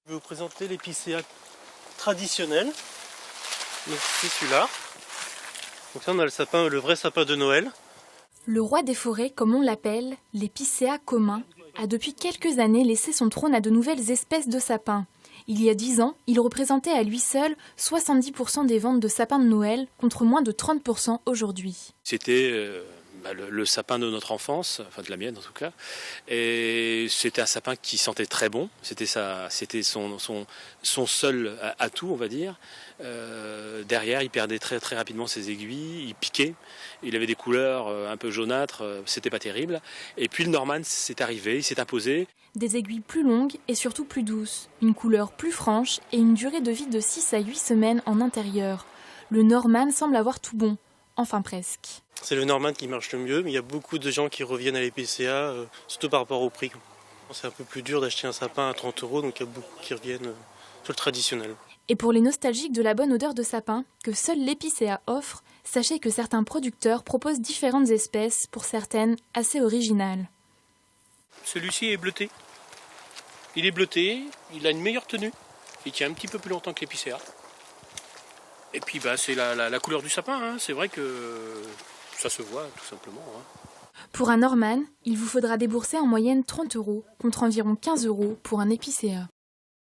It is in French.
Je vais vous présenter l'épicéa traditionnel. Donc c'est celui-là. Donc là on a le sapin, le vrai sapin de Noël. Le roi des forêts, comme on l'appelle, l'épicéa commun, a depuis quelques années laissé son trône à de nouvelles espèces de sapins. Il y a 10 ans, il représentait à lui seul 70% des ventes de sapins de Noël, contre moins de 30% aujourd'hui. C'était le sapin de notre enfance, enfin de la mienne en tout cas, et c'était un sapin qui sentait très bon. C'était son seul atout, on va dire. Derrière, il perdait très très rapidement ses aiguilles, il piquait, il avait des couleurs un peu jaunâtres, c'était pas terrible. Et puis le Norman s'est arrivé, il s'est imposé. Des aiguilles plus longues et surtout plus douces, une couleur plus franche et une durée de vie de 6 à 8 semaines en intérieur. Le Norman semble avoir tout bon, enfin presque. C'est le Norman qui marche le mieux, mais il y a beaucoup de gens qui reviennent à l'épicéa, surtout par rapport au prix. C'est un peu plus dur d'acheter un sapin à 30 €, donc il y a beaucoup qui reviennent sur le traditionnel. Et pour les nostalgiques de la bonne odeur de sapin, que seul l'épicéa offre, sachez que certains producteurs proposent différentes espèces, pour certaines assez originales. Celui-ci est bleuté. Il est bleuté, il a une meilleure tenue, il tient un petit peu plus longtemps que l'épicéa. Et puis c'est la couleur du sapin, hein. C'est vrai que ça se voit tout simplement. Pour un Norman, il vous faudra débourser en moyenne 30 € contre environ 15 € pour un épicéa.